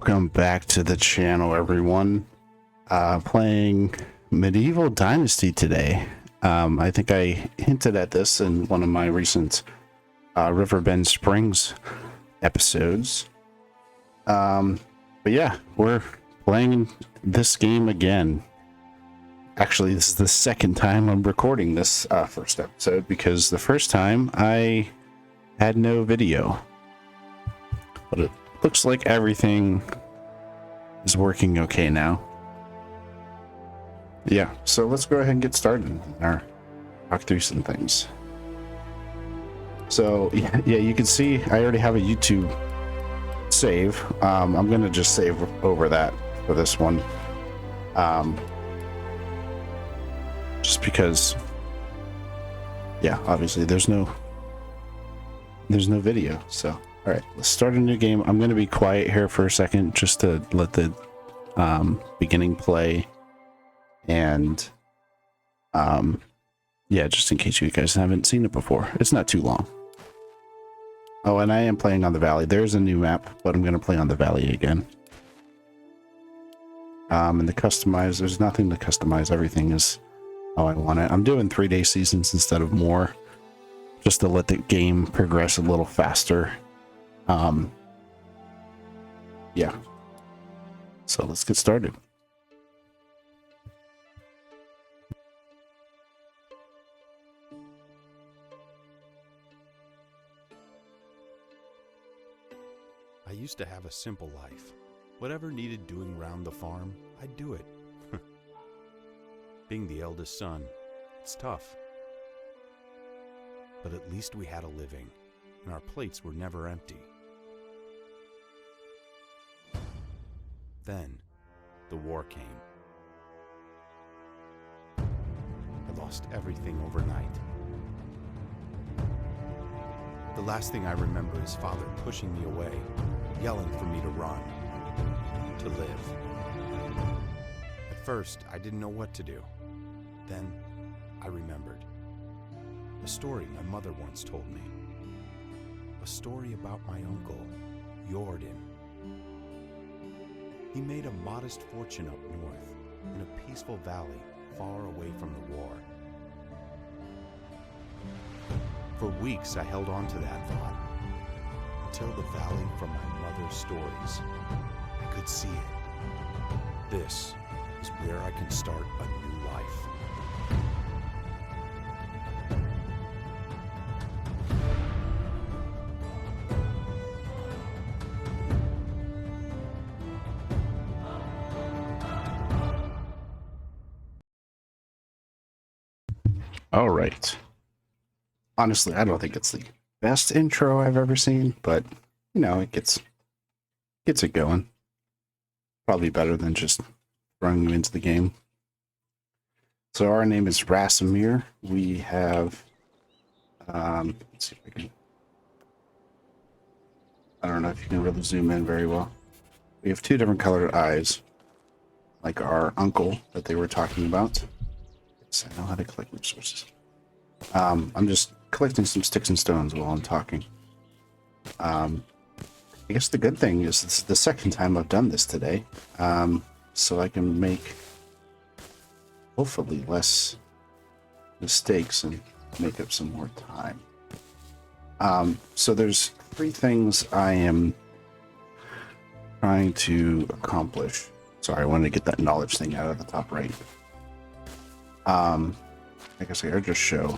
Welcome back to the channel, everyone. Playing Medieval Dynasty today. I think I hinted at this in one of my recent Riverbend Springs episodes. But yeah, we're playing this game again. Actually, this is the second time I'm recording this first episode, because the first time I had no video. But it looks like everything is working okay now. Yeah, so let's go ahead and get started or talk through some things. So yeah, you can see I already have a YouTube save. I'm gonna just save over that for this one. Just because, yeah, obviously there's no video, so. All right, let's start a new game. I'm going to be quiet here for a second just to let the beginning play. And yeah, just in case you guys haven't seen it before. It's not too long. Oh, and I am playing on the valley. There's a new map, but I'm going to play on the valley again. And the customize, there's nothing to customize. Everything is how I want it. I'm doing 3-day seasons instead of more, just to let the game progress a little faster. Yeah, so let's get started. I used to have a simple life. Whatever needed doing round the farm, I'd do it. Being the eldest son, it's tough. But at least we had a living, and our plates were never empty. Then, the war came. I lost everything overnight. The last thing I remember is Father pushing me away, yelling for me to run, to live. At first, I didn't know what to do. Then, I remembered. A story my mother once told me. A story about my uncle, Jordan. He made a modest fortune up north, in a peaceful valley far away from the war. For weeks I held on to that thought, until the valley from my mother's stories. I could see it. This is where I can start a new life. All right. Honestly, I don't think it's the best intro I've ever seen, but you know, it gets it going. Probably better than just throwing you into the game. So our name is Rasimir. We have let's see if I can, I don't know if you can really zoom in very well. We have 2 different colored eyes, like our uncle that they were talking about. Yes, I know how to collect resources. I'm just collecting some sticks and stones while I'm talking. I guess the good thing is this is the second time I've done this today, so I can make hopefully less mistakes and make up some more time. So there's 3 things I am trying to accomplish. Sorry, I wanted to get that knowledge thing out of the top right. I guess I gotta just show.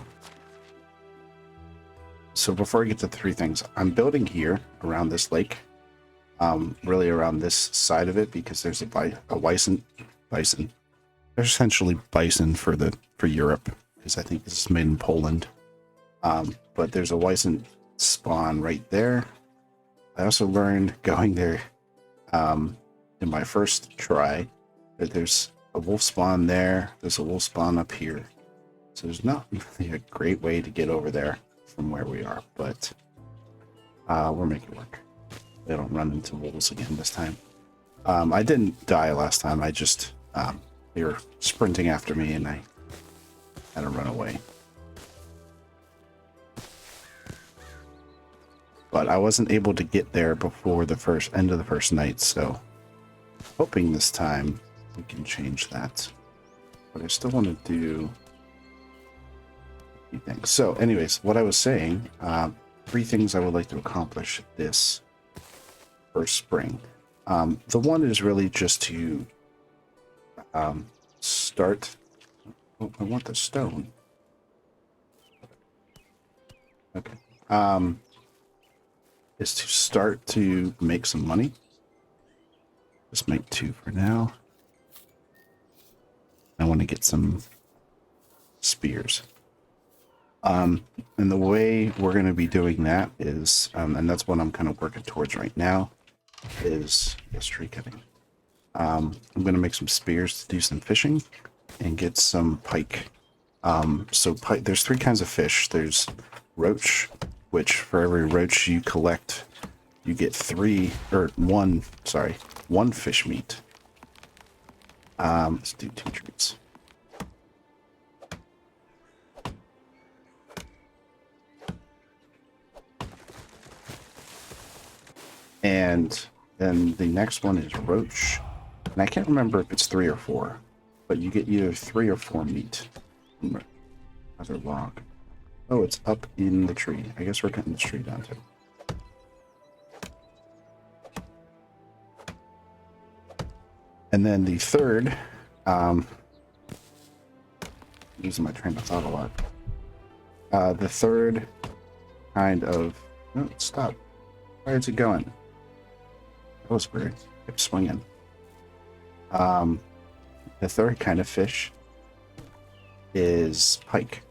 So before I get to 3 things, I'm building here around this lake, really around this side of it, because there's a bison. They're essentially bison for Europe, because I think this is made in Poland. But there's a bison spawn right there. I also learned going there in my first try that there's a wolf spawn there. There's a wolf spawn up here. So there's not really a great way to get over there from where we are, but we'll make it work. They don't run into wolves again this time. I didn't die last time. I just they were sprinting after me and I had to run away. But I wasn't able to get there before the end of the first night, so hoping this time we can change that. But I still want to do a few things. So anyways, what I was saying, 3 things I would like to accomplish this first spring. The one is really just to start. Oh, I want the stone. Okay. Is to start to make some money. Just make 2 for now. I want to get some spears. And the way we're going to be doing that is, and that's what I'm kind of working towards right now, is tree cutting. I'm going to make some spears to do some fishing and get some pike. So pike, there's 3 kinds of fish. There's roach, which for every roach you collect, you get 1 fish meat. Let's do 2 trees. And then the next one is roach. And I can't remember if it's 3 or 4, but you get either 3 or 4 meat. Other log. Oh, it's up in the tree. I guess we're cutting this tree down too. And then the third, using my train of thought a lot. The third kind of, no, stop. Where is it going? That was weird. Kept swinging. The third kind of fish is pike.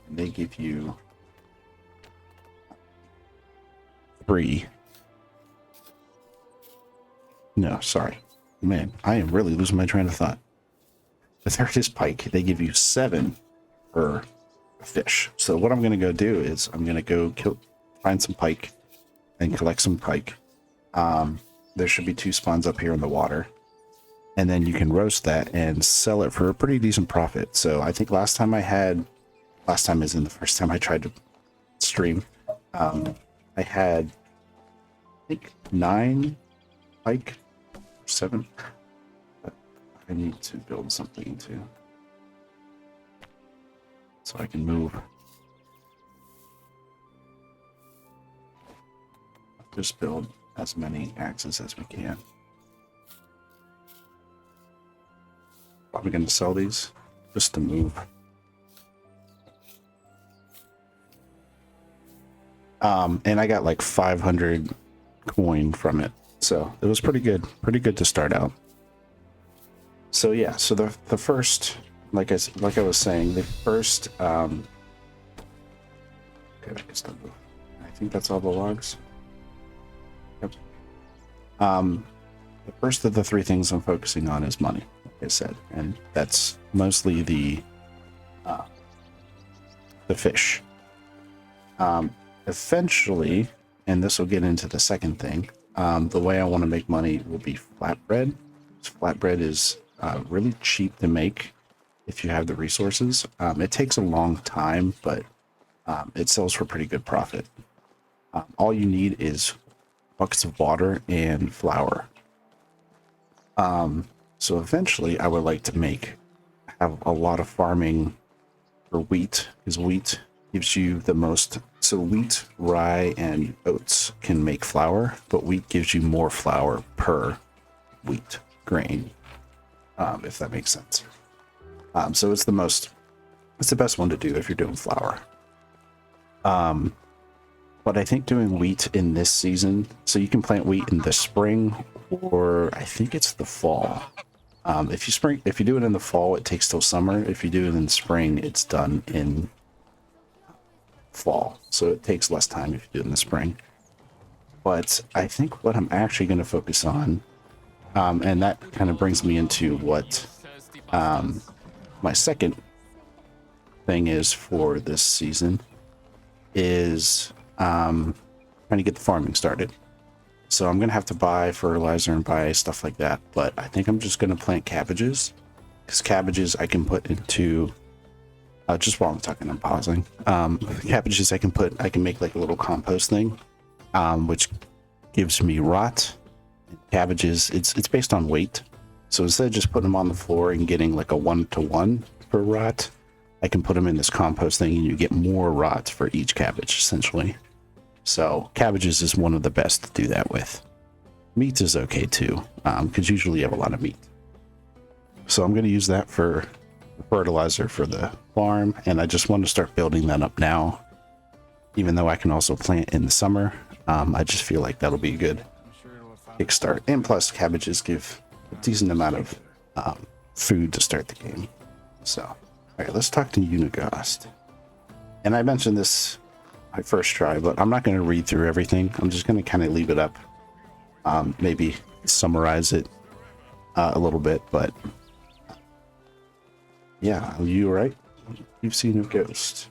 And they give you 3. No, sorry. Man, I am really losing my train of thought. The third is pike. They give you 7 per fish. So what I'm going to go do is I'm going to go find some pike and collect some pike. There should be 2 spawns up here in the water. And then you can roast that and sell it for a pretty decent profit. So I think last time as in the first time I tried to stream, I had, I think, 9 pike, 7. But I need to build something too, so I can move. Just build as many axes as we can. Probably going to sell these just to move. And I got like 500 coin from it, so it was pretty good to start out. So yeah, so the first, like I was saying, the first okay, I can still move. I think that's all the logs. Yep. The first of the 3 things I'm focusing on is money, like I said, and that's mostly the fish. Eventually, and this will get into the second thing, the way I want to make money will be flatbread. Flatbread is really cheap to make if you have the resources. It takes a long time, but it sells for pretty good profit. All you need is buckets of water and flour. So eventually I would like to have a lot of farming for wheat, because wheat gives you the most. So wheat, rye, and oats can make flour, but wheat gives you more flour per wheat grain, if that makes sense. So it's the best one to do if you're doing flour. But I think doing wheat in this season, so you can plant wheat in the spring, or I think it's the fall. If you do it in the fall, it takes till summer. If you do it in the spring, it's done in fall, so it takes less time if you do it in the spring. But I think what I'm actually going to focus on, and that kind of brings me into what my second thing is for this season, is trying to get the farming started. So I'm going to have to buy fertilizer and buy stuff like that, but I think I'm just going to plant cabbages, because cabbages I can put into just while I'm talking, I'm pausing. Cabbages I can make like a little compost thing, which gives me rot cabbages, it's based on weight. So instead of just putting them on the floor and getting like a 1-to-1 per rot, I can put them in this compost thing and you get more rot for each cabbage, essentially. So cabbages is one of the best to do that with. Meat is okay too, because usually you have a lot of meat. So I'm going to use that for fertilizer for the farm, and I just want to start building that up now. Even though I can also plant in the summer, I just feel like that'll be a good kickstart. And plus, cabbages give a decent amount of food to start the game. So, all right, let's talk to Uniegost. And I mentioned this my first try, but I'm not going to read through everything. I'm just going to kind of leave it up. Maybe summarize it a little bit, but yeah, are you right? You've seen a ghost.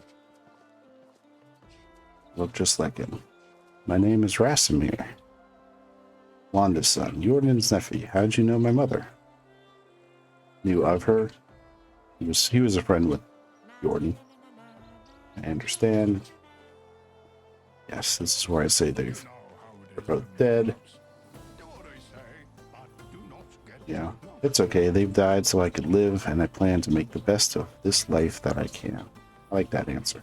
Look just like him. My name is Rasimir, Wanda's son, Jordan's nephew. How'd you know my mother? Knew of her. He was a friend with Jordan. I understand. Yes, this is where I say they're both dead. Yeah, it's okay. They've died so I could live, and I plan to make the best of this life that I can. I like that answer.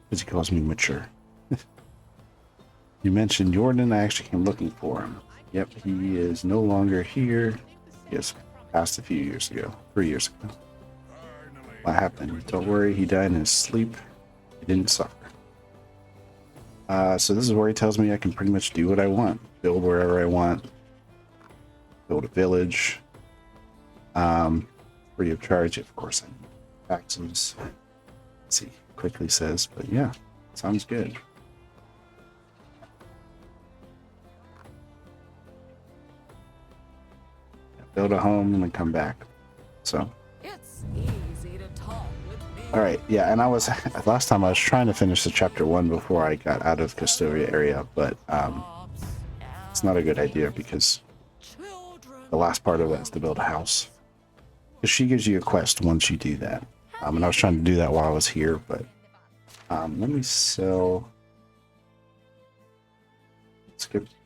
Because he calls me mature. You mentioned Jordan. I actually came looking for him. Yep, he is no longer here. He has passed a few years ago. 3 years ago. What happened? Don't worry, he died in his sleep. He didn't suffer. So this is where he tells me I can pretty much do what I want. Build wherever I want. Build a village. Free of charge, of course. I need taxes. Let's see, quickly says, but yeah, sounds good. Build a home and then come back. So. It's easy to talk with me. All right, yeah, and last time I was trying to finish the chapter 1 before I got out of Custodia area, but it's not a good idea because the last part of that is to build a house. Because she gives you a quest once you do that. And I was trying to do that while I was here, but let me sell.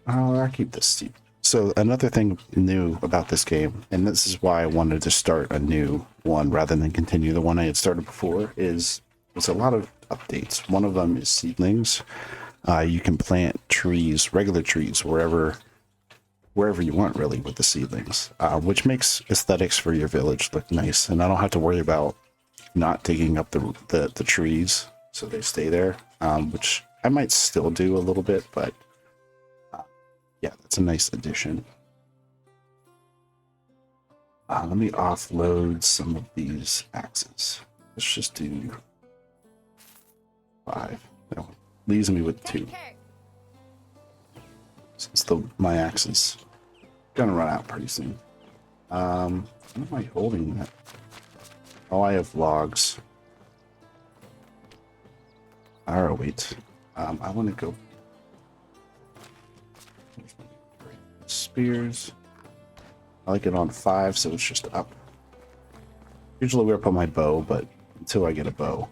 I'll keep this steep. So another thing new about this game, and this is why I wanted to start a new one rather than continue the one I had started before, is there's a lot of updates. One of them is seedlings. You can plant trees, regular trees, wherever you want, really, with the seedlings, which makes aesthetics for your village look nice. And I don't have to worry about not digging up the trees so they stay there, which I might still do a little bit, but yeah, that's a nice addition. Let me offload some of these axes. Let's just do 5. No, leaves me with 2. Since my axe is gonna run out pretty soon. What am I holding that? Oh, I have logs. Alright, wait. I want to go. Spears. I like it on 5, so it's just up. Usually where I put my bow, but until I get a bow,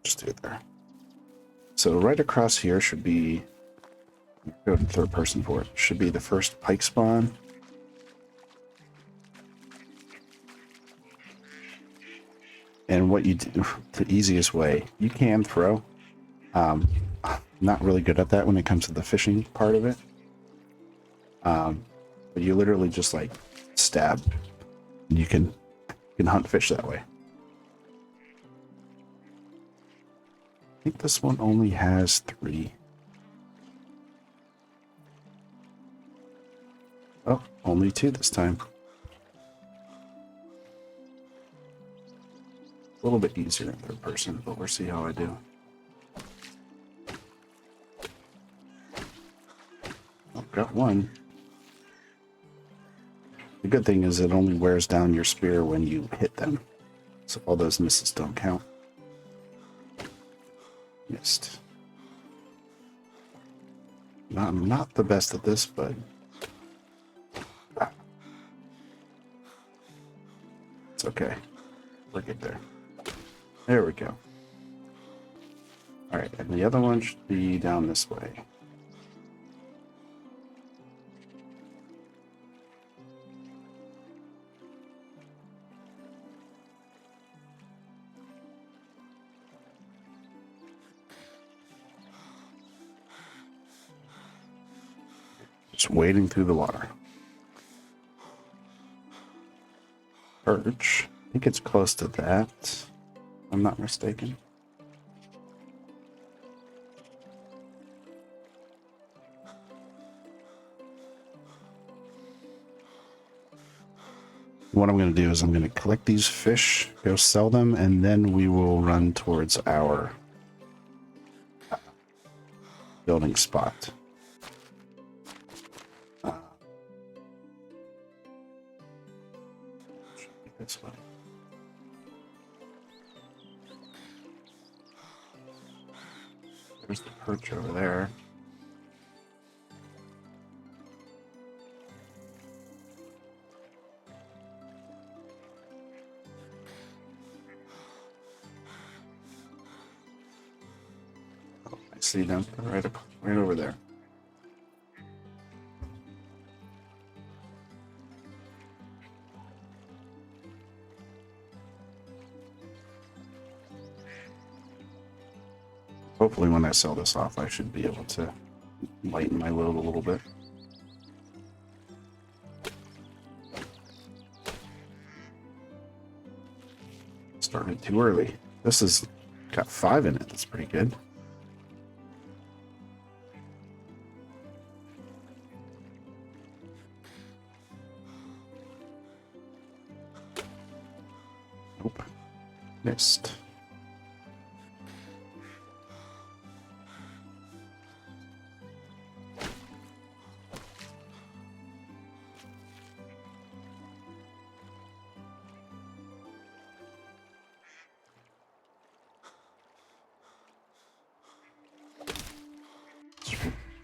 just do it there. So right across here should be, go to third person for it, should be the first pike spawn. And what you do, the easiest way, you can throw. Not really good at that when it comes to the fishing part of it. But you literally just like stab, and you can hunt fish that way. I think this one only has 3. Oh, only 2 this time. A little bit easier in third person, but we'll see how I do. I've got 1. The good thing is it only wears down your spear when you hit them. So all those misses don't count. Missed. I'm not the best at this, but it's okay. We'll get there. There we go. Alright, and the other one should be down this way. Just wading through the water. Perch. I think it's close to that. If I'm not mistaken. What I'm going to do is I'm going to collect these fish, go sell them, and then we will run towards our building spot. This way. There's the perch over there. Oh, I see them right over there. Hopefully when I sell this off, I should be able to lighten my load a little bit. Started too early. This has got 5 in it. That's pretty good. Nope. Missed.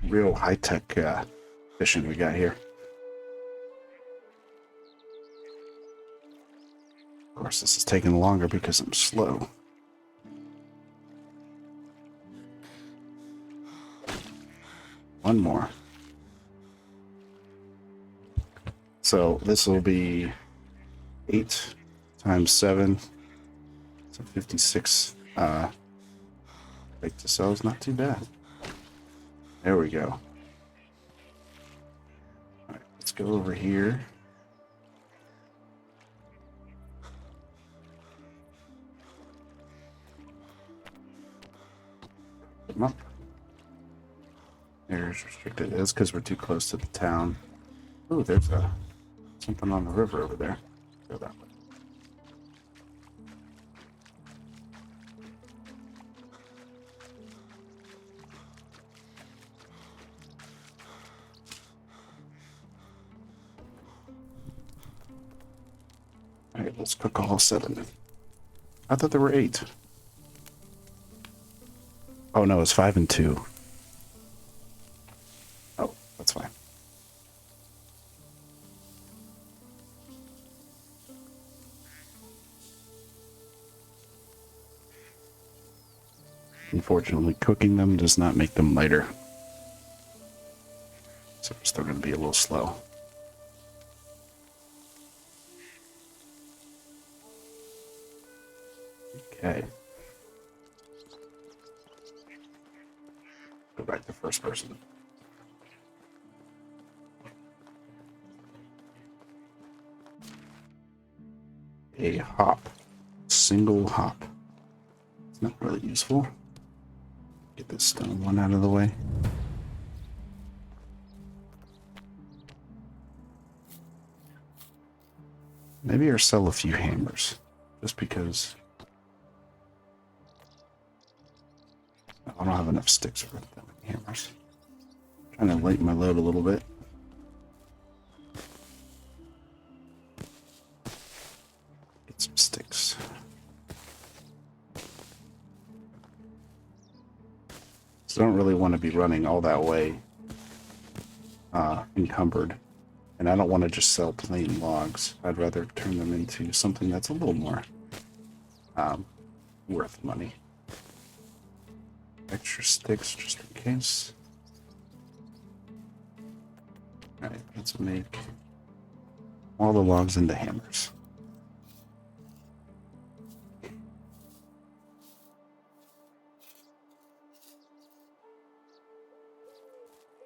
Real high-tech fishing we got here. Of course, this is taking longer because I'm slow. One more. So this will be 8 times 7. So 56. Like to sell is not too bad. There we go. All right, let's go over here. Put them up. There's restricted. It's because we're too close to the town. Oh, there's something on the river over there. Go that way. All right, let's cook all 7. I thought there were 8. Oh no, it's 5 and 2. Oh, that's fine. Unfortunately, cooking them does not make them lighter. So we're still going to be a little slow. Okay. Go back to first person. A hop. Single hop. It's not really useful. Get this stone one out of the way. Maybe I'll sell a few hammers. Just because I don't have enough sticks for that many hammers. Trying to lighten my load a little bit. Get some sticks. So I don't really want to be running all that way encumbered. And I don't want to just sell plain logs. I'd rather turn them into something that's a little more worth money. Extra sticks just in case. Alright, let's make all the logs into hammers.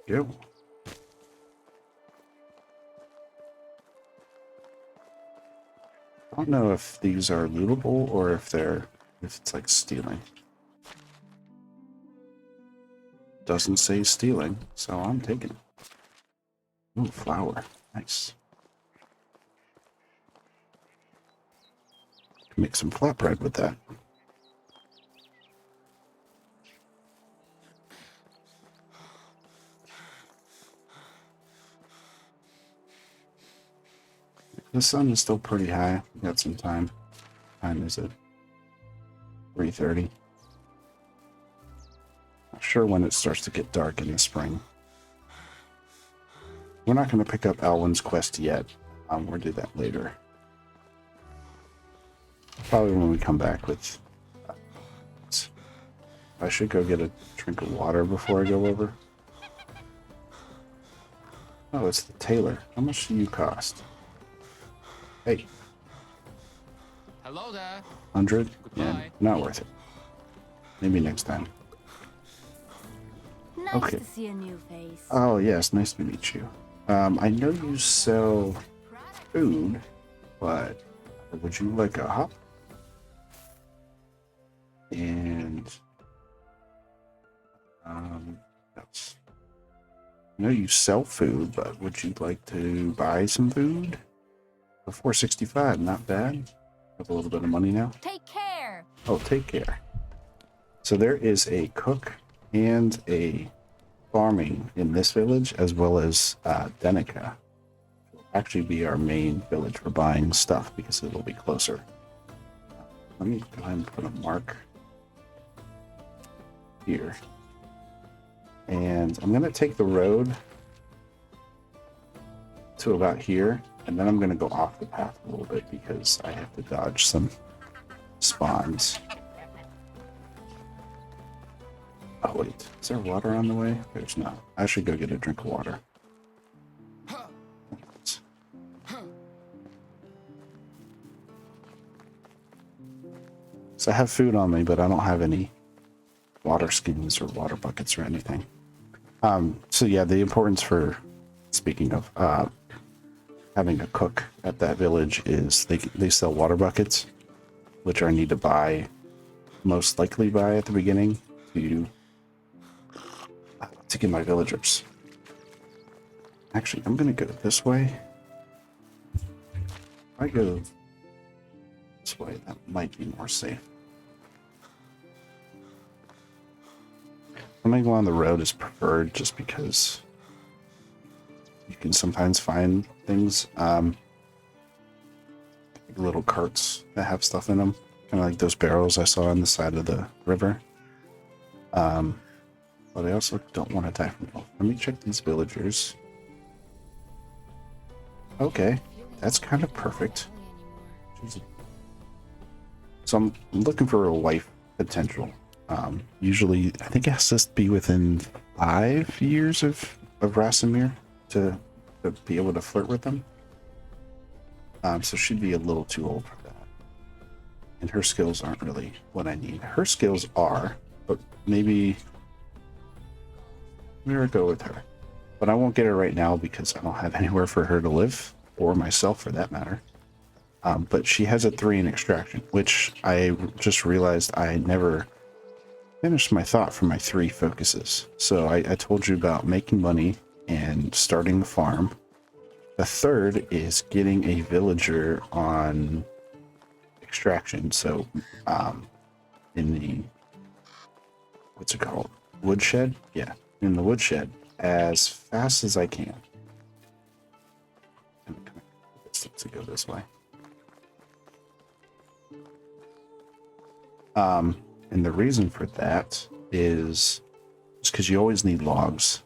Go. I don't know if these are lootable or if it's like stealing. Doesn't say stealing, so I'm taking it. Ooh, flour. Nice. Make some flatbread with that. The sun is still pretty high. We got some time. Time is it? 3:30. Not sure when it starts to get dark in the spring. We're not going to pick up Alwyn's quest yet. We'll do that later. Probably when we come back with... I should go get a drink of water before I go over. Oh, it's the tailor. How much do you cost? Hey. Hello there. 100? Yeah, Goodbye. not worth it. Maybe next time. Nice Okay. to see a new face. Oh, yes, nice to meet you. I know you sell food, but would you like a hop? And that's, I know you sell food, but would you like to buy some food? For 465, not bad. Have a little bit of money now. Take care. Oh, take care. So there is a cook and a farming in this village, as well as Denica. Will actually be our main village for buying stuff because it'll be closer. Let me go ahead and put a mark here. And I'm going to take the road to about here, and then I'm going to go off the path a little bit because I have to dodge some spawns. Oh, wait. Is there water on the way? There's not. I should go get a drink of water. So I have food on me, but I don't have any water skins or water buckets or anything. So yeah, the importance for, speaking of, having a cook at that village is they sell water buckets, which I need to buy, most likely buy at the beginning to get my villagers. Actually, I'm gonna go this way. If I go this way, that might be more safe. I'm gonna go on the road is preferred just because you can sometimes find things, little carts that have stuff in them, kind of like those barrels I saw on the side of the river. But I also don't want to die from health. Let me check these villagers. Okay, that's kind of perfect. Jeez. So I'm looking for a wife potential. Usually, I think it has to be within 5 years of Rasimir to be able to flirt with them. So she'd be a little too old for that. And her skills aren't really what I need. Her skills are, but maybe I'll go with her. But I won't get her right now because I don't have anywhere for her to live, or myself for that matter. But she has a 3 in extraction, which I just realized I never finished my thought for my 3 focuses. So I told you about making money and starting the farm. The 3rd is getting a villager on extraction. So in the, what's it called? Woodshed? Yeah, in the woodshed as fast as I can. And to go this way. And the reason for that is just because you always need logs,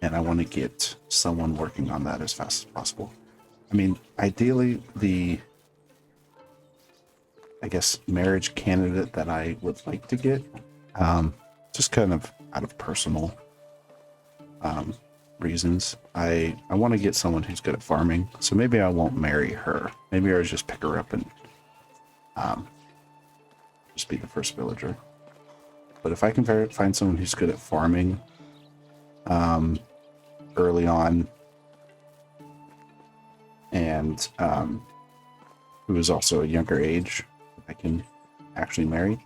and I want to get someone working on that as fast as possible. I mean, ideally, I guess, marriage candidate that I would like to get, just kind of out of personal reasons. I want to get someone who's good at farming, so maybe I won't marry her. Maybe I'll just pick her up and just be the first villager. But if I can find someone who's good at farming early on, and who is also a younger age, I can actually marry.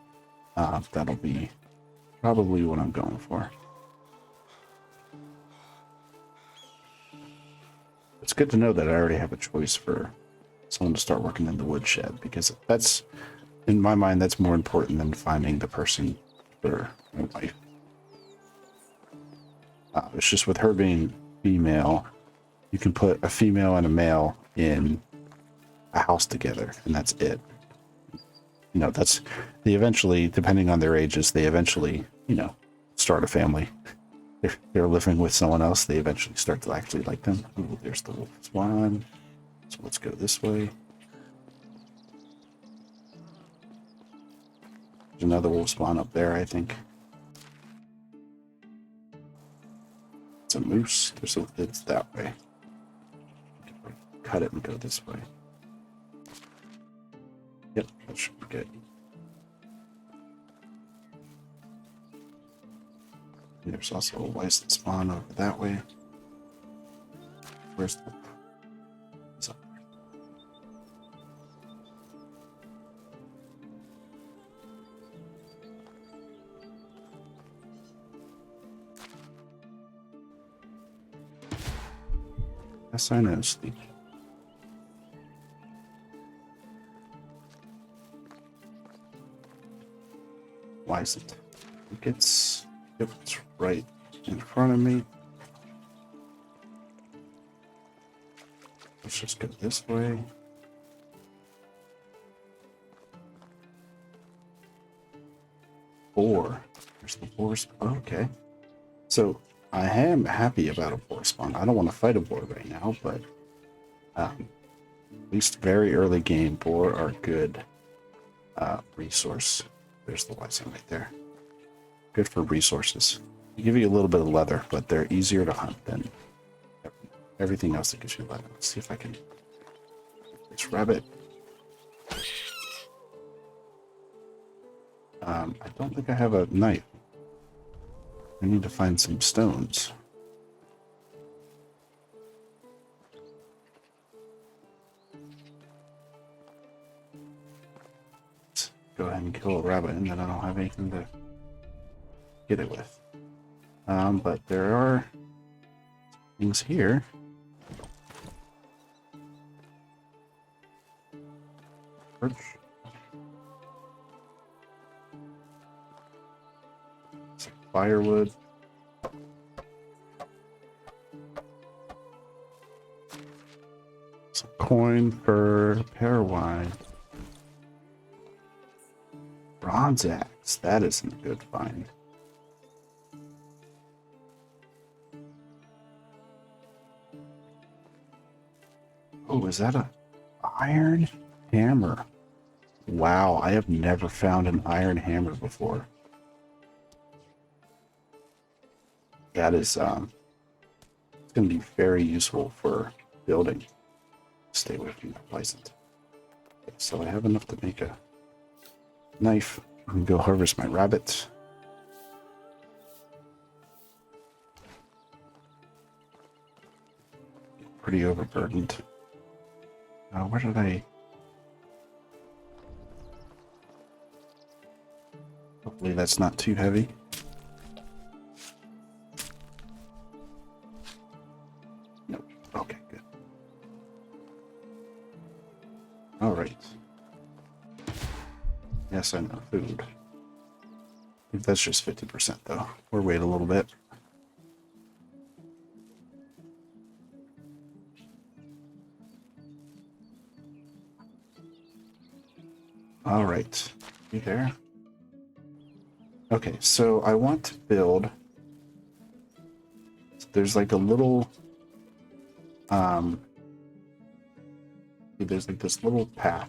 That'll be probably what I'm going for. It's good to know that I already have a choice for someone to start working in the woodshed, because that's, in my mind, that's more important than finding the person for my wife. It's just with her being female, you can put a female and a male in a house together, and that's it. You know, that's, they eventually, depending on their ages, they eventually, you know, start a family. If they're living with someone else, they eventually start to actually like them. Ooh, there's the wolf spawn. So let's go this way. There's another wolf spawn up there, I think. It's a moose. It's that way. Cut it and go this way. Yep, that should be good. There's also a Wyson spawn over that way. Where's the... It's up there. Yes, I know, Steve. Why is it? I think it's... Yep, it's right in front of me. Let's just go this way. Boar. There's the boar spawn. Okay. So I am happy about a boar spawn. I don't want to fight a boar right now, but at least very early game, boar are good resource. There's the Wyson right there. Good for resources. They give you a little bit of leather, but they're easier to hunt than everything else that gives you leather. Let's see if I can... This rabbit. I don't think I have a knife. I need to find some stones. Let's go ahead and kill a rabbit, and then I don't have anything to get it with. But there are things here. Birch. Some firewood. Some coin for pear wine. Bronze axe. That isn't a good find. Oh, is that a iron hammer? Wow, I have never found an iron hammer before. That is, it's going to be very useful for building. Stay away from that license. Okay, so I have enough to make a knife. I can go harvest my rabbits. Pretty overburdened. Where did I... Hopefully that's not too heavy. Nope. Okay, good. All right. Yes, I know. Food. I think that's just 50% though. We'll wait a little bit. All right. You there? Okay, so I want to build... There's like a little... There's like this little path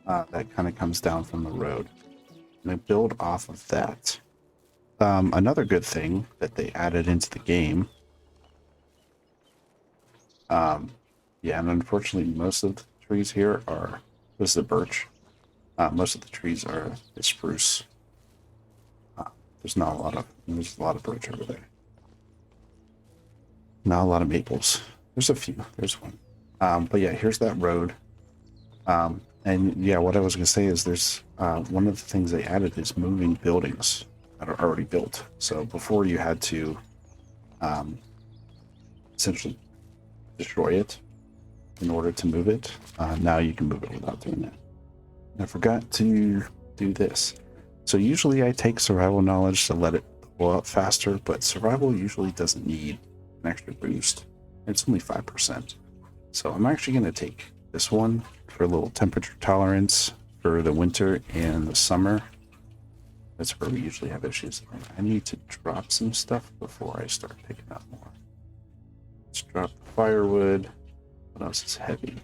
that kind of comes down from the road. And I build off of that. Another good thing that they added into the game... yeah, and unfortunately most of the trees here are... This is a birch. Most of the trees are the spruce. There's a lot of birch over there. Not a lot of maples. There's a few. There's one. But yeah, here's that road. And yeah, what I was going to say is there's one of the things they added is moving buildings that are already built. So before you had to essentially destroy it in order to move it. Now you can move it without doing that. And I forgot to do this. So usually I take survival knowledge to let it go up faster, but survival usually doesn't need an extra boost. It's only 5%. So I'm actually going to take this one for a little temperature tolerance for the winter and the summer. That's where we usually have issues. I need to drop some stuff before I start picking up more. Let's drop the firewood. What else is heavy?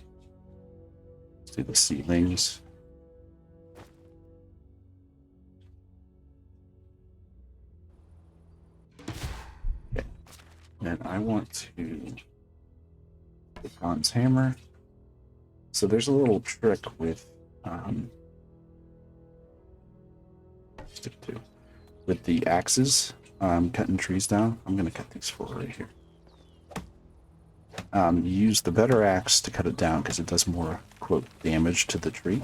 Let's do the seedlings. Okay. And I want to the bronze hammer. So there's a little trick with with the axes, cutting trees down. I'm gonna cut these four right here. You use the better axe to cut it down because it does more, quote, damage to the tree.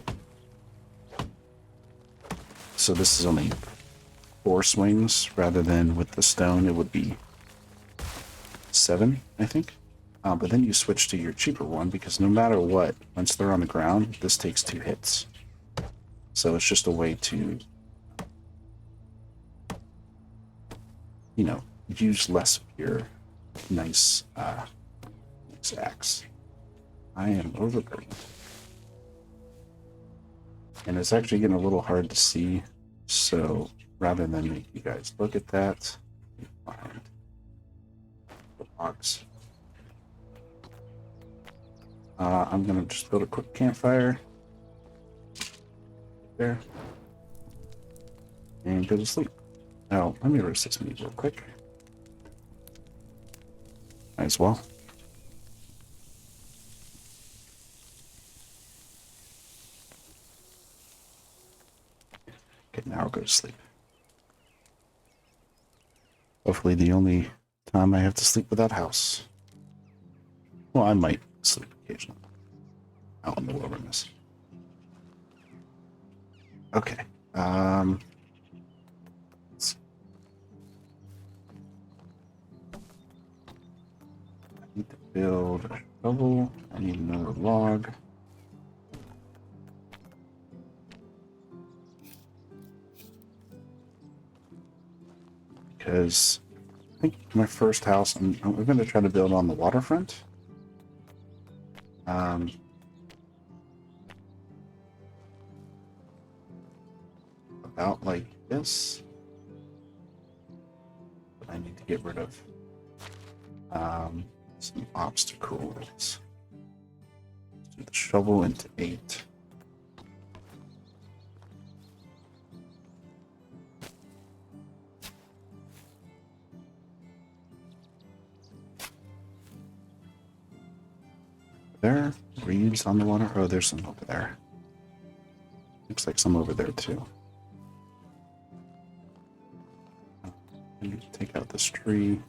So this is only 4 swings rather than with the stone it would be 7, I think. But then you switch to your cheaper one because no matter what, once they're on the ground, this takes 2 hits. So it's just a way to, you know, use less of your nice axe. I am overburdened. And it's actually getting a little hard to see. So rather than make you guys look at that, find the box. I'm gonna just build a quick campfire there and go to sleep. Now, let me roast this meat real quick. Might as well. Okay, now I'll go to sleep. Hopefully the only time I have to sleep without house. Well, I might sleep occasionally out in the wilderness. Okay. Let's see. I need to build a shovel. I need another log. Because I think my first house, I'm going to try to build on the waterfront. About like this. But I need to get rid of some obstacles. Let's do the shovel into 8. There, reeds on the water. Oh, there's some over there. Looks like some over there too. I need to take out this tree.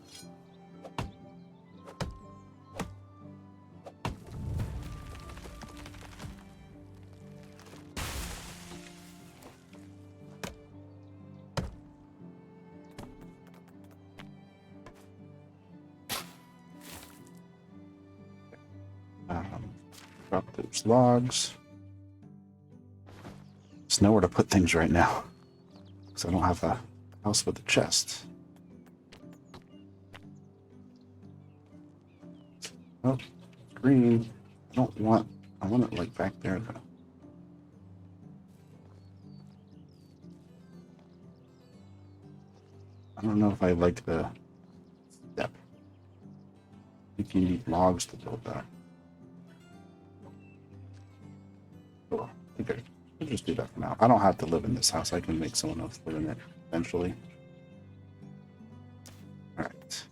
Drop those logs. There's nowhere to put things right now because I don't have a house with a chest. Oh, green. I want it like back there though. I don't know if I like the step. I think you need logs to build that. Oh, I think I'll just do that for now. I don't have to live in this house. I can make someone else live in it eventually. All right.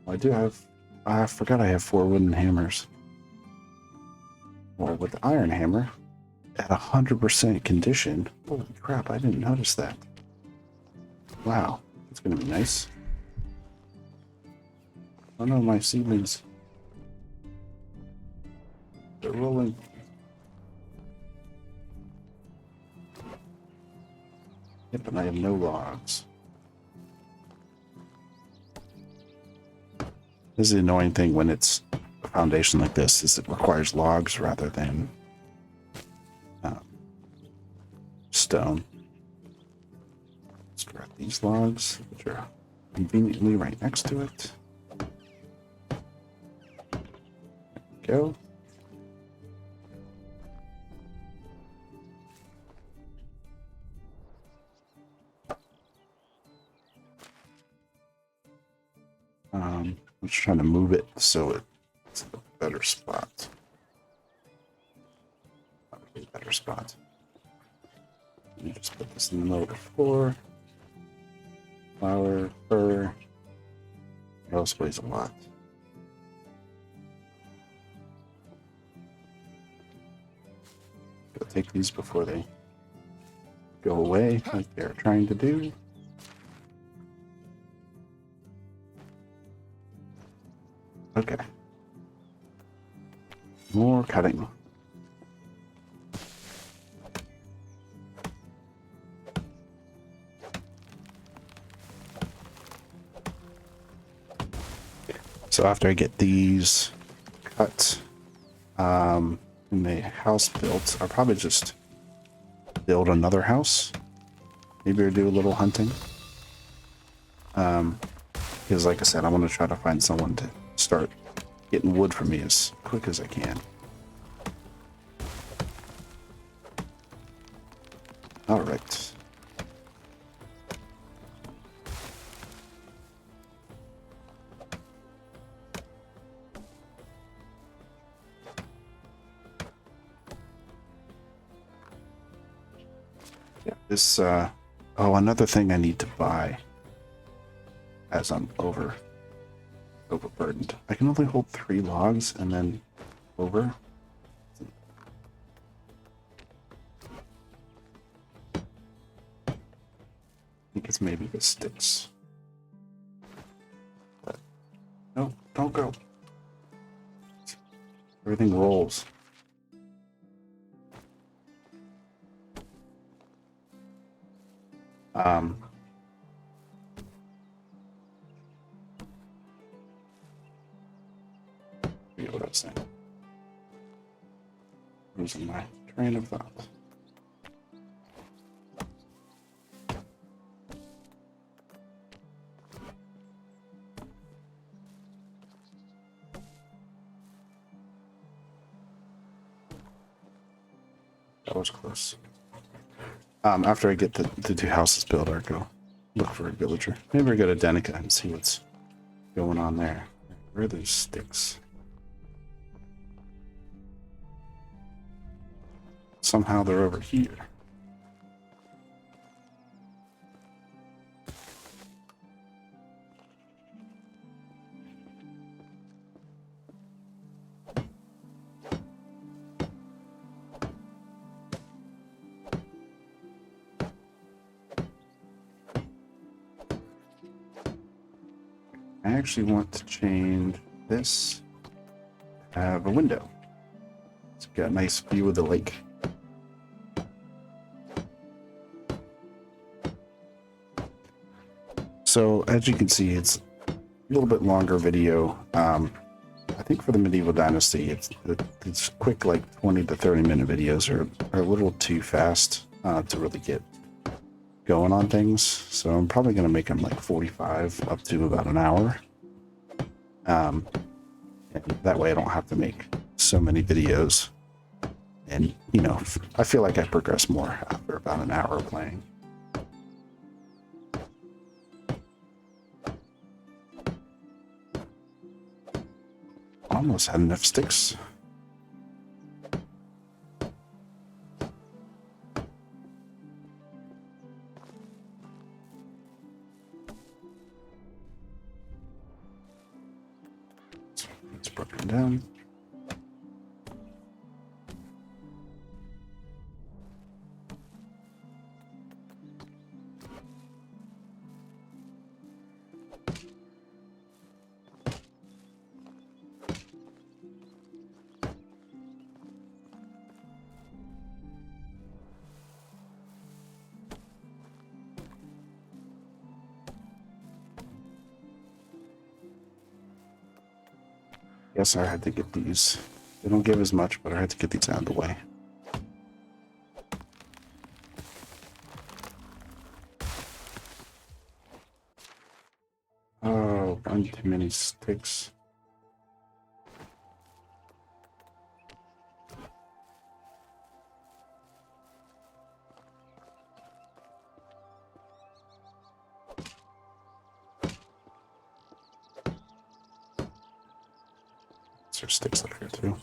Well, I forgot I have 4 wooden hammers. Well, with the iron hammer, at 100% condition. Holy crap, I didn't notice that. Wow, it's gonna be nice. Oh no, my seedlings They're rolling. Yep, and I have no logs. This is the annoying thing when it's a foundation like this, is it requires logs rather than stone. Let's grab these logs, which are conveniently right next to it. There we go. I'm just trying to move it so it's a better spot. A better spot. Let me just put this in the middle of the floor. Flour, fur. It also weighs a lot. Gotta take these before they go away, like they're trying to do. Okay. More cutting. So after I get these cut and the house built, I'll probably just build another house. Maybe I'll do a little hunting. Because like I said, I want to try to find someone to start getting wood for me as quick as I can. All right. Yeah, this, oh, another thing I need to buy as I'm overburdened. I can only hold 3 logs and then over. I think it's maybe the sticks. But no, don't go. Everything rolls. Forget what I was saying. Losing my train of thought. That was close. After I get the 2 houses built, I'll go look for a villager. Maybe I go to Denica and see what's going on there. Where are those sticks? Somehow they're over here. I actually want to change this. Have a window. It's got a nice view of the lake. So as you can see, it's a little bit longer video. I think for the Medieval Dynasty, it's quick, like 20 to 30 minute videos are a little too fast to really get going on things. So I'm probably going to make them like 45 up to about an hour. And that way I don't have to make so many videos. And, you know, I feel like I progress more after about an hour of playing. Almost had enough sticks. It's broken down. Guess I had to get these. They don't give as much, but I had to get these out of the way. Oh, one too many sticks. There's sticks up here too.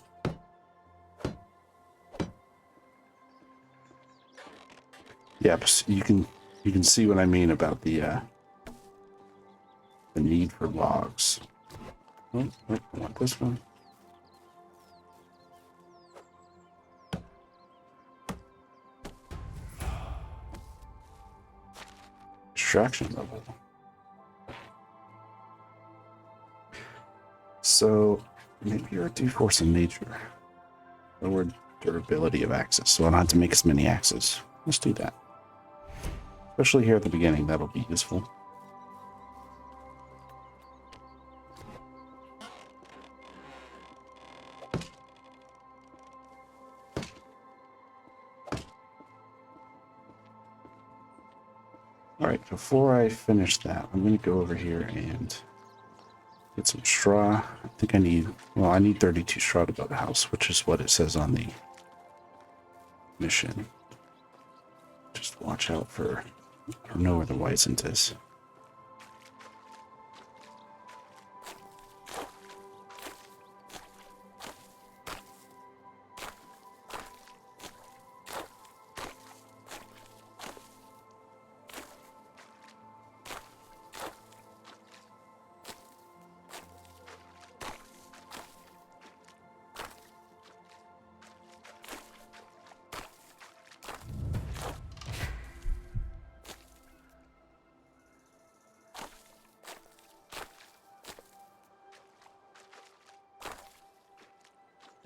Yep, you can see what I mean about the need for logs. Oh, I want this one. Extraction level. So maybe you're due for some nature. Lower durability of axes, so I don't have to make as many axes. Let's do that. Especially here at the beginning, that'll be useful. Alright, before I finish that, I'm going to go over here and get some straw. I think I need 32 straw to build a house, which is what it says on the mission. Just watch out for, I don't know where the Weisent is.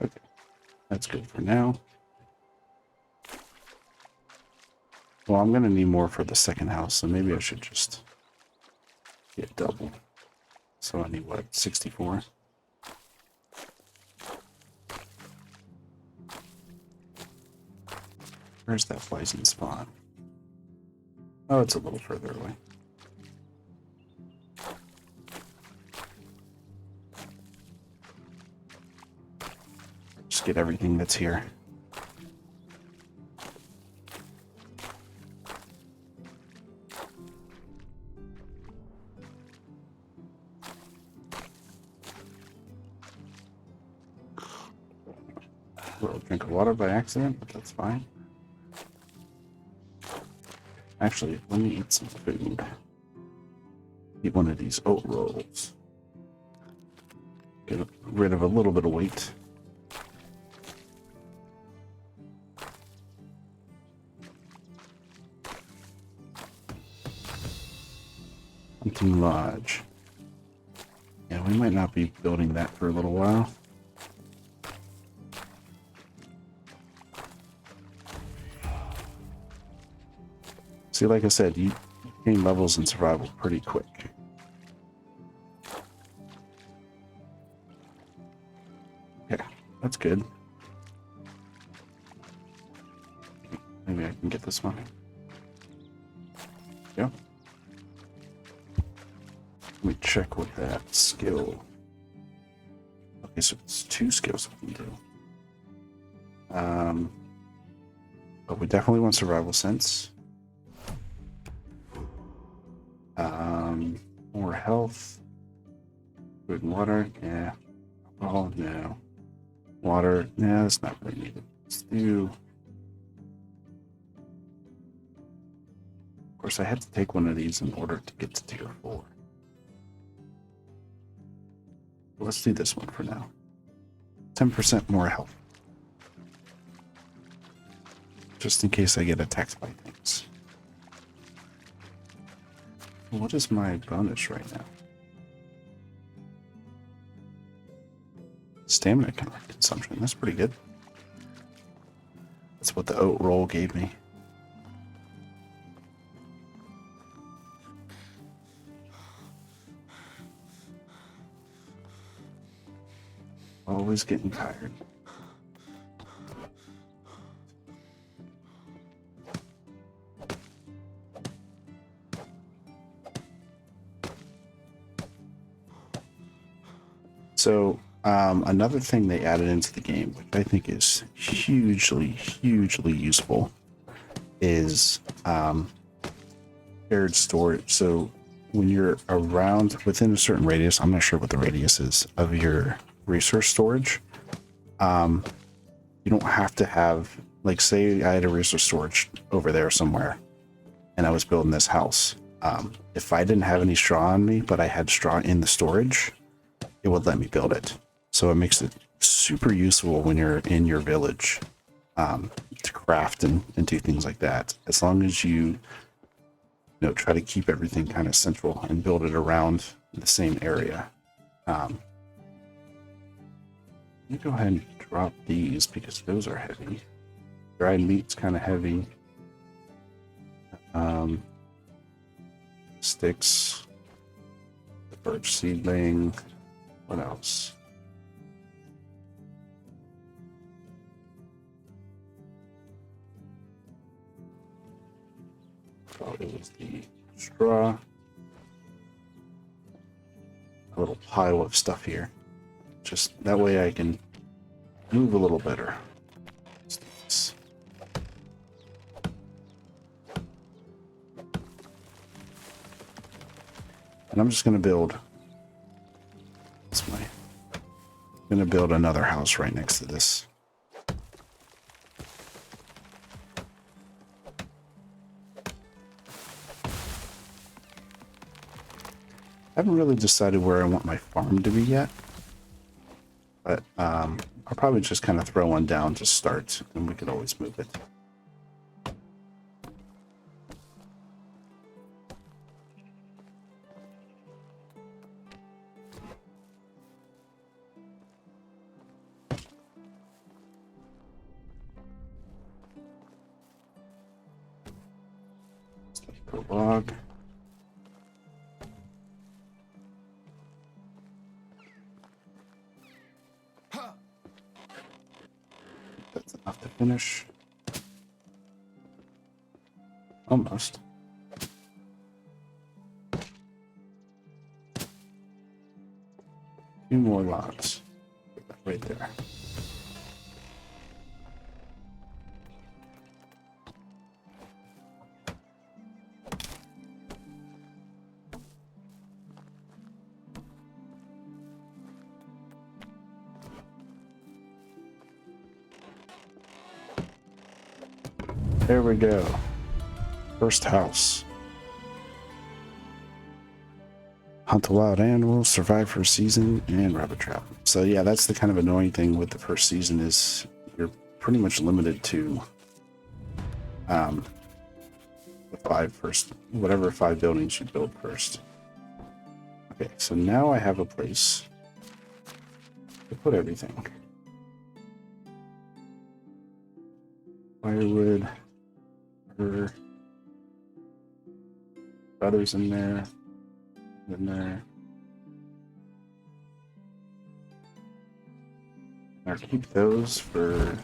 Okay, that's good for now. Well, I'm going to need more for the second house, so maybe I should just get double. So I need, what, 64? Where's that Bison spawn? Oh, it's a little further away. Just get everything that's here. A little drink of water by accident, but that's fine. Actually, let me eat some food. Eat one of these oat rolls. Get rid of a little bit of weight. Hunting Lodge. Yeah, we might not be building that for a little while. See, like I said, you gain levels in survival pretty quick. Yeah, that's good. Maybe I can get this one. Yeah. Let me check with that skill. Okay, so it's 2 skills we can do. But we definitely want survival sense. More health. Food and water, yeah. Oh no. Water, yeah, that's not really needed. Let's do. Of course, I had to take one of these in order to get to tier 4. Let's do this one for now. 10% more health. Just in case I get attacked by things. What is my bonus right now? Stamina consumption. That's pretty good. That's what the oat roll gave me. always getting tired. So another thing they added into the game, which I think is hugely useful, is shared storage. So when you're around within a certain radius, I'm not sure what the radius is of your resource storage, you don't have to have, like, say I had a resource storage over there somewhere and I was building this house. If I didn't have any straw on me, but I had straw in the storage, it would let me build it. So it makes it super useful when you're in your village, to craft and do things like that. As long as you try to keep everything kind of central and build it around the same area. Let me go ahead and drop these because those are heavy. Dried meat's kind of heavy. Sticks, the birch seedling. What else? Probably was the straw. A little pile of stuff here. Just that way I can move a little better. Let's do this. And I'm just going to build. That's my. I'm going to build another house right next to this. I haven't really decided where I want my farm to be yet, but I'll probably just kind of throw one down to start, and we could always move it. Prologue. That's enough to finish. Almost. Two more logs. Put that right there. There we go. First house. Hunt the wild animals, survive for a season, and rabbit trap. So yeah, that's the kind of annoying thing with the first season is you're pretty much limited to the whatever 5 buildings you build first. Okay, so now I have a place to put everything. Firewood. Feathers in there. I'll keep those for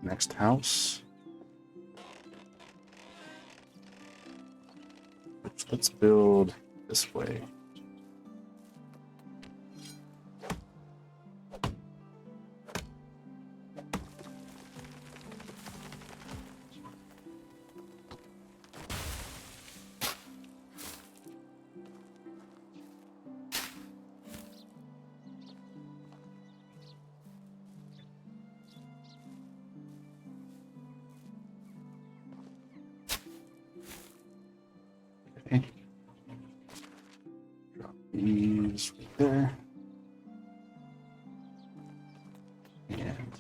next house. Let's build this way. Okay. Drop these right there. And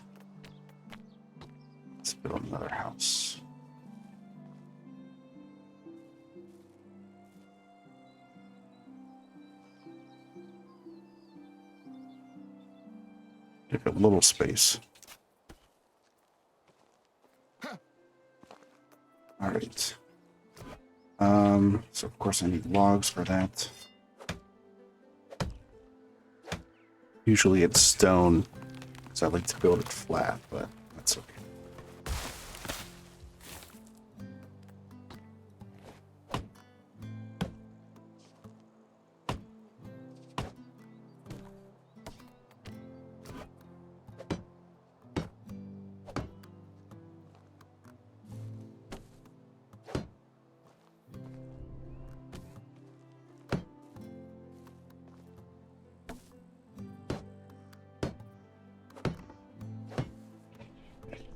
let's build another house. Give it a little space. All right. So of course I need logs for that. Usually it's stone because I like to build it flat, but that's okay.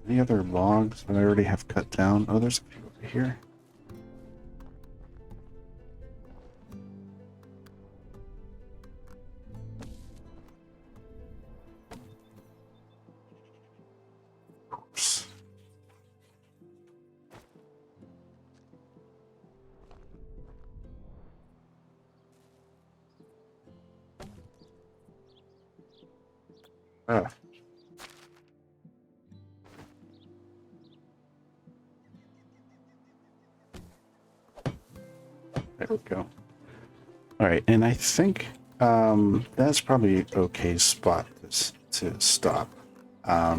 Any other logs that I already have cut down? Oh, there's a few over here. Oops. Ah. There we go. All right, and I think that's probably an okay spot to stop. Let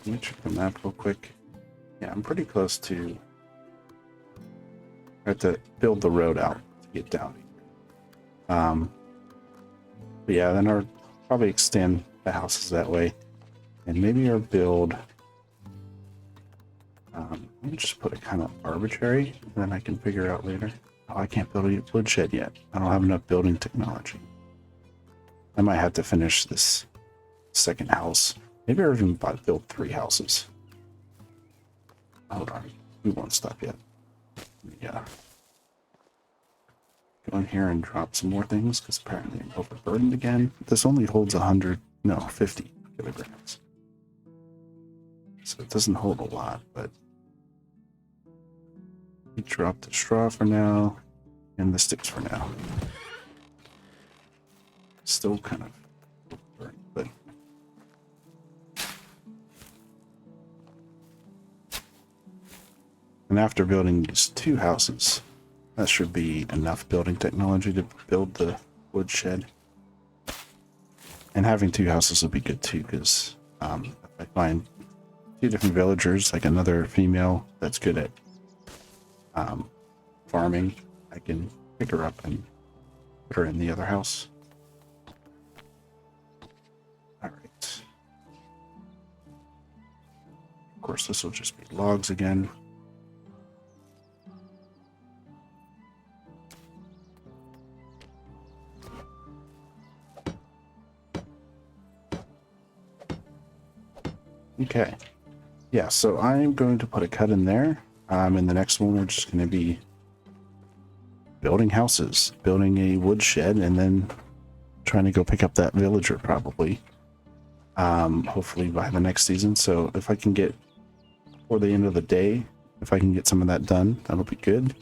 me check the map real quick. Yeah, I'm pretty close to. I have to build the road out to get down here. But yeah, then I'll probably extend the houses that way, and maybe I'll build. Let me just put it kind of arbitrary, and then I can figure out later. Oh, I can't build a woodshed yet. I don't have enough building technology. I might have to finish this second house. Maybe I'll even build 3 houses. Hold on. We won't stop yet. Yeah. Go in here and drop some more things, because apparently I'm overburdened again. This only holds 50 kilograms. So it doesn't hold a lot, but we drop the straw for now, and the sticks for now. Still kind of overburdened, but and after building these 2 houses, that should be enough building technology to build the woodshed. And having 2 houses will be good too, because if I find 2 different villagers, like another female that's good at farming, I can pick her up and put her in the other house. All right. Of course, this will just be logs again. Okay. Yeah, so I'm going to put a cut in there. In the next one, we're just going to be building houses, building a woodshed, and then trying to go pick up that villager probably. Hopefully by the next season. So if I can get, before the end of the day, if I can get some of that done, that'll be good.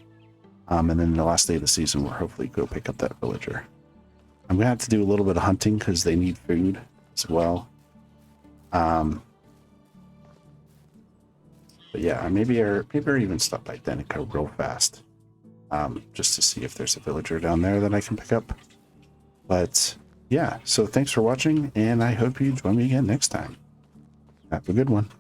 And then the last day of the season, we'll hopefully go pick up that villager. I'm going to have to do a little bit of hunting because they need food as well. But yeah, maybe I even stop by Denica real fast, just to see if there's a villager down there that I can pick up. But yeah, so thanks for watching, and I hope you join me again next time. Have a good one.